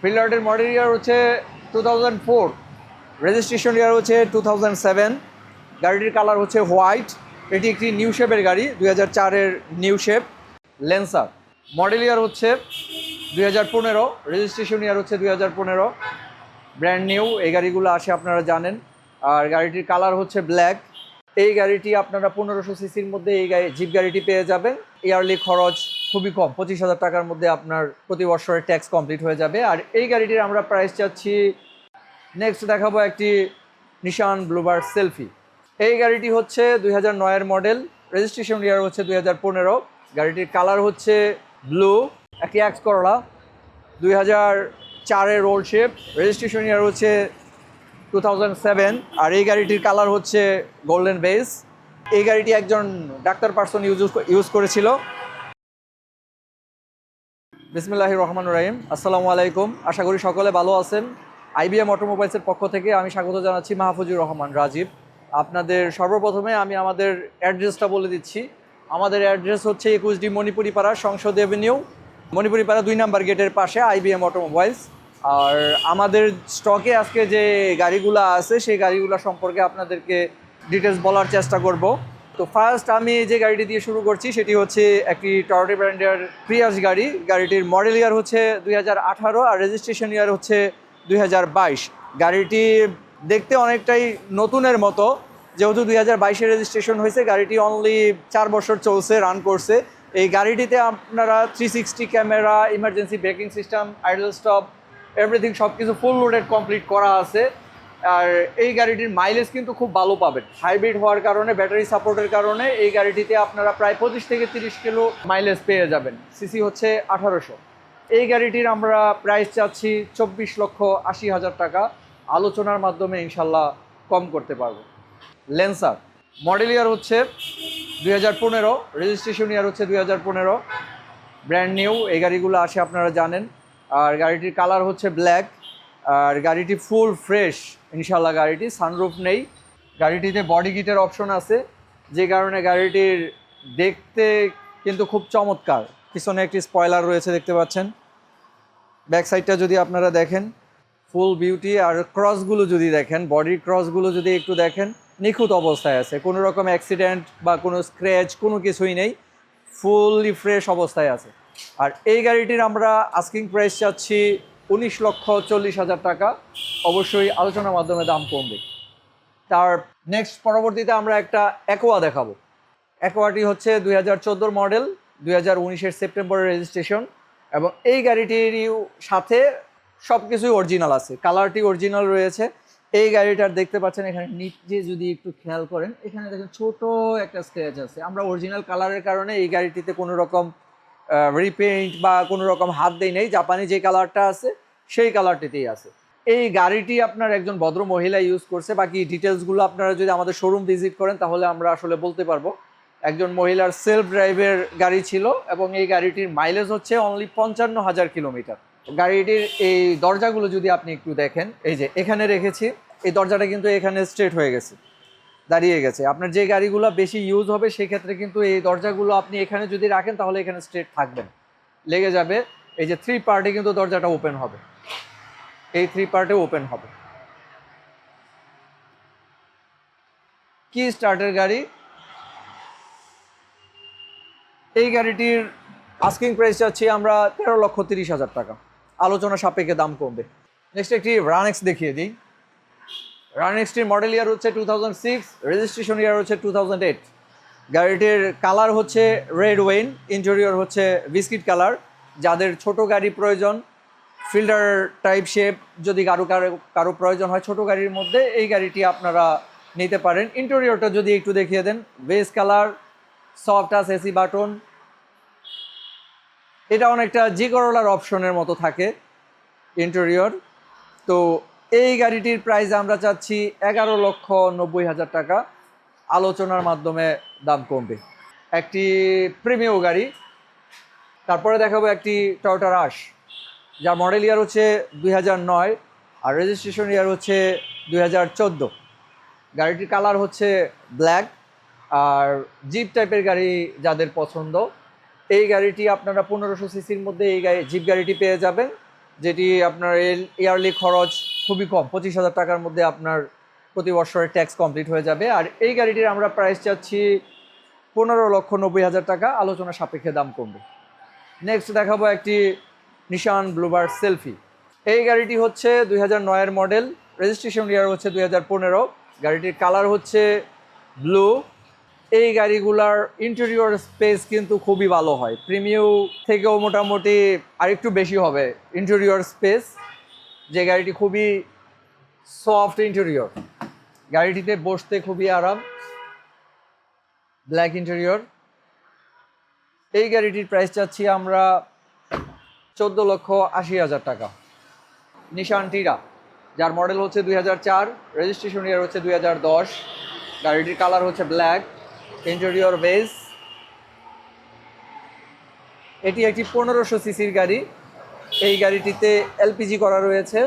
ফিল্ডার্টের model year হচ্ছে 2004, registration year হচ্ছে 2007। গাড়িটির কালার হচ্ছে হোয়াইট। এটি একটি নিউ শেপের গাড়ি, 2004-এর new shape Lancer. Model year হচ্ছে 2015, রেজিস্ট্রেশন ইয়ার হচ্ছে 2015, ব্র্যান্ড নিউ। এই গাড়িগুলো আসে আপনারা জানেন। আর গাড়িটির কালার হচ্ছে ব্ল্যাক। এই গাড়িটি আপনারা 1500 সিসির মধ্যে এই জিপ গাড়িটি পেয়ে যাবেন। ইয়ারলি খরচ খুবই কম, 25,000 টাকার মধ্যে আপনার প্রতি বছরের ট্যাক্স কমপ্লিট হয়ে যাবে। আর এই গাড়িটির আমরা প্রাইস চাচ্ছি, নেক্সট দেখাবো একটি নিশান ব্লুবার্ড সেলফি। এই গাড়িটি হচ্ছে 2009-এর মডেল, রেজিস্ট্রেশন ইয়ার হচ্ছে 2015। গাড়িটির কালার হচ্ছে ব্লু। একটি এক্স করলা, 2004-এর রোল শেপ, রেজিস্ট্রেশন ইয়ার হচ্ছে 2007। আর এই গাড়িটির কালার হচ্ছে গোল্ডেন বেস। এই গাড়িটি একজন ডাক্তার পার্সন ইউজ করেছিল। বিসমিল্লাহির রহমানির রহিম। আসসালামু আলাইকুম, আশা করি সকলে ভালো আছেন। আইবিএম অটোমোবাইলসের পক্ষ থেকে আমি স্বাগত জানাচ্ছি মাহফুজুর রহমান রাজীব। আপনাদের সর্বপ্রথমে আমি আমাদের অ্যাড্রেসটা বলে দিচ্ছি। আমাদের অ্যাড্রেস হচ্ছে 21ডি মণিপুরি পাড়া, সংসদ এভিনিউ, মণিপুরি পাড়া 2 নম্বর গেটের পাশে আইবিএম অটোমোবাইলস। আর আমাদের স্টকে আজকে যে গাড়িগুলো আছে সেই গাড়িগুলো সম্পর্কে আপনাদেরকে ডিটেলস বলার চেষ্টা করব। তো ফার্স্ট আমি যে গাড়িটি দিয়ে শুরু করছি সেটি হচ্ছে একটি টয়োটা ব্র্যান্ডের প্রিয়াস গাড়ি। গাড়িটির মডেল ইয়ার হচ্ছে 2018 আর রেজিস্ট্রেশন ইয়ার হচ্ছে 2022। গাড়িটি দেখতে অনেকটাই নতুনের মতো, যেহেতু 2022-এ রেজিস্ট্রেশন হয়েছে। গাড়িটি অনলি 4 বছর চলছে, রান করছে। এই গাড়িটিতে আপনারা 360 camera, emergency braking system, idle stop, everything সব কিছু ফুল লোডেড কমপ্লিট করা আছে। আর এই গাড়িটির মাইলেজ কিন্তু খুব ভালো পাবেন। হাইব্রিড হওয়ার কারণে, ব্যাটারি সাপোর্টের কারণে এই গাড়িটিতে আপনারা প্রায় 25 থেকে 30 কিলো মাইলেজ পেয়ে যাবেন। সিসি হচ্ছে 1800। এই গাড়িটির আমরা প্রাইস চাচ্ছি 24,80,000 টাকা। আলোচনার মাধ্যমে ইনশাল্লাহ কম করতে পারবো। লেন্সার মডেল ইয়ার হচ্ছে 2015, রেজিস্ট্রেশন ইয়ার হচ্ছে 2015, ব্র্যান্ড নিউ। এই গাড়িগুলো আসে আপনারা জানেন। আর গাড়িটির কালার হচ্ছে ব্ল্যাক। আর গাড়িটি ফুল ফ্রেশ ইনশাল্লাহ। গাড়িটি সানরুফ নেই। গাড়িটিতে বডি কিটের অপশন আছে, যে কারণে গাড়িটির দেখতে কিন্তু খুব চমৎকার। পিছনে একটি স্পয়লার রয়েছে, দেখতে পাচ্ছেন। ব্যাক সাইডটা যদি আপনারা দেখেন, ফুল বিউটি। আর ক্রসগুলো যদি দেখেন, বডির ক্রসগুলো যদি একটু দেখেন, নিখুঁত অবস্থায় আছে। কোনো রকম অ্যাক্সিডেন্ট বা কোনো স্ক্র্যাচ কোনো কিছুই নেই, ফুললি ফ্রেশ অবস্থায় আছে। আর এই গাড়িটির আমরা আস্কিং প্রাইস চাচ্ছি 19,40,000 টাকা। অবশ্যই আলোচনার মাধ্যমে দাম কমবে। তার নেক্সট পরবর্তীতে আমরা একটা অ্যাকোয়া দেখাবো। অ্যাকোয়াটি হচ্ছে 2014 মডেল, 2019-এর সেপ্টেম্বরের রেজিস্ট্রেশন। এবং এই গাড়িটির সাথে সব কিছুই অরিজিনাল আছে, কালারটি অরিজিনাল রয়েছে। এই গাড়িটার দেখতে পাচ্ছেন এখানে নিচে যদি একটু খেয়াল করেন, এখানে দেখেন ছোট একটা স্ক্র্যাচ আছে। আমরা অরিজিনাল কালারের কারণে এই গাড়িটিতে কোনো রকম রিপেইন্ট বা কোনো রকম হাত দেই নেই। জাপানি যে কালারটা আছে সেই কালারটিতেই আছে। এই গাড়িটি আপনার একজন ভদ্র মহিলা ইউজ করছে। বাকি ডিটেলসগুলো আপনারা যদি আমাদের শোরুম ভিজিট করেন তাহলে আমরা আসলে বলতে পারবো। একজন মহিলার সেলফ ড্রাইভের গাড়ি ছিল এবং এই গাড়িটির মাইলেজ হচ্ছে অনলি 55,000 কিলোমিটার। গাড়িটির এই দরজাগুলো যদি আপনি একটু দেখেন, এই যে এখানে রেখেছি, এই দরজাটা কিন্তু এখানে স্ট্রেট হয়ে গেছে, দাঁড়িয়ে গেছে। আপনার যে গাড়িগুলো বেশি ইউজ হবে সেই ক্ষেত্রে কিন্তু এই দরজাগুলো আপনি এখানে যদি রাখেন তাহলে এখানে স্ট্রেট থাকবেন, লেগে যাবে। এই যে 3 পার্টে কিন্তু দরজাটা ওপেন হবে, এই 3 পার্টে ওপেন হবে। কি স্টার্টের গাড়ি। এই গাড়িটির আস্কিং প্রাইস চাচ্ছি আমরা 13,30,000 টাকা। আলোচনা সাপেক্ষে দাম কমবে। নেক্সট একটি রানেক্স দেখিয়ে দিই। রানেক্সটির মডেল ইয়ার হচ্ছে 2006, রেজিস্ট্রেশন ইয়ার হচ্ছে 2008। গাড়িটির কালার হচ্ছে রেড ওয়াইন, ইন্টেরিয়র হচ্ছে বিস্কিট কালার। যাদের ছোট গাড়ি প্রয়োজন, ফিল্ডার টাইপ শেপ যদি কারো প্রয়োজন হয় ছোট গাড়ির মধ্যে, এই গাড়িটি আপনারা নিতে পারেন। ইন্টেরিয়রটা যদি একটু দেখিয়ে দেন, base colour, soft touch AC button. এটা অনেকটা জি করোলার অপশনের মতো থাকে ইন্টেরিয়র। তো এই গাড়িটির প্রাইস আমরা চাচ্ছি 11,90,000 টাকা। আলোচনার মাধ্যমে দাম কমবে। একটি প্রিমিয়াম গাড়ি। তারপরে দেখাবো একটি টয়োটা রাশ, যার মডেল ইয়ার হচ্ছে 2009 আর রেজিস্ট্রেশন ইয়ার হচ্ছে 2014। গাড়িটির কালার হচ্ছে ব্ল্যাক। আর জিপ টাইপের গাড়ি যাদের পছন্দ, এই গাড়িটি আপনারা 1500 সিসির মধ্যে এই জিপ গাড়িটি পেয়ে যাবেন। যেটি আপনার ইয়ারলি খরচ খুবই কম, 25,000 টাকার মধ্যে আপনার প্রতি বছরের ট্যাক্স কমপ্লিট হয়ে যাবে। আর এই গাড়িটির আমরা প্রাইস চাচ্ছি 15,90,000 টাকা, আলোচনা সাপেক্ষে দাম কমবে। নেক্সট দেখাবো একটি নিশান ব্লুবার্ড সেলফি। এই গাড়িটি হচ্ছে 2009-এর মডেল, রেজিস্ট্রেশন ইয়ার হচ্ছে 2015। গাড়িটির কালার হচ্ছে ব্লু। এই গাড়িগুলার ইন্টেরিয়র স্পেস কিন্তু খুবই ভালো হয়, প্রিমিয়াম থেকেও মোটামুটি আরেকটু বেশি হবে ইন্টেরিয়র স্পেস। যে গাড়িটি খুবই সফট ইন্টেরিয়র, গাড়িটিতে বসতে খুবই আরাম, ব্ল্যাক ইন্টেরিয়র। এই গাড়িটির প্রাইস চাচ্ছি আমরা 14,80,000 টাকা। নিশান টিরা, যার মডেল হচ্ছে 2004, রেজিস্ট্রেশন ইয়ার হচ্ছে 2010। গাড়িটির কালার হচ্ছে ব্ল্যাক, ইন্টেরিয়র বেজ। এটি একটি 1500 সিসির গাড়ি। এই গাড়িটিতে এলপিজি করা রয়েছে।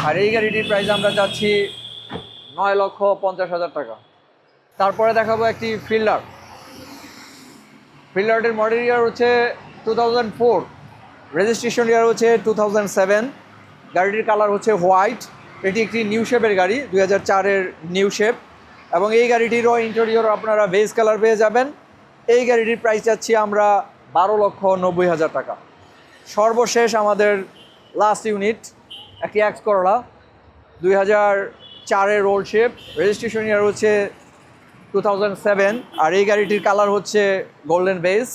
আর এই গাড়িটির প্রাইস আমরা চাচ্ছি 9,50,000 টাকা। তারপরে দেখাবো একটি ফিল্ডার। ফিল্ডারটির মডেল ইয়ার হচ্ছে 2004, রেজিস্ট্রেশন ইয়ার হচ্ছে 2007। গাড়িটির কালার হচ্ছে হোয়াইট। এটি একটি নিউ শেপের গাড়ি, 2004-এর নিউ শেপ। এবং এই গাড়িটিরও ইন্টেরিয়র আপনারা বেজ কালার পেয়ে যাবেন। এই গাড়িটির প্রাইস চাচ্ছি আমরা 12,90,000 টাকা। সর্বশেষ আমাদের লাস্ট ইউনিট একটি এক্স করলা, 2004-এর ওল্ড শেপ, রেজিস্ট্রেশন ইয়ার হচ্ছে 2007। আর এই গাড়িটির কালার হচ্ছে গোল্ডেন বেজ,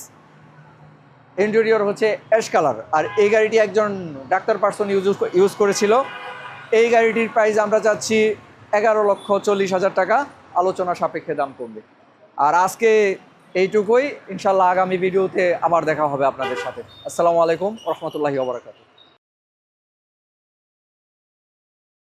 ইন্টেরিয়র হচ্ছে অ্যাশ কালার। আর এই গাড়িটি একজন ডাক্তার পার্সন ইউজ করেছিল। এই গাড়িটির প্রাইস আমরা চাচ্ছি 11,40,000 টাকা, আলোচনা সাপেক্ষে দাম কমবে। আর আজকে এইটুকুই, ইনশাল্লাহ আগামী ভিডিওতে আবার দেখা হবে আপনাদের সাথে। আসসালামু আলাইকুম ওয়া রাহমাতুল্লাহি ওয়া বারাকাতুহু।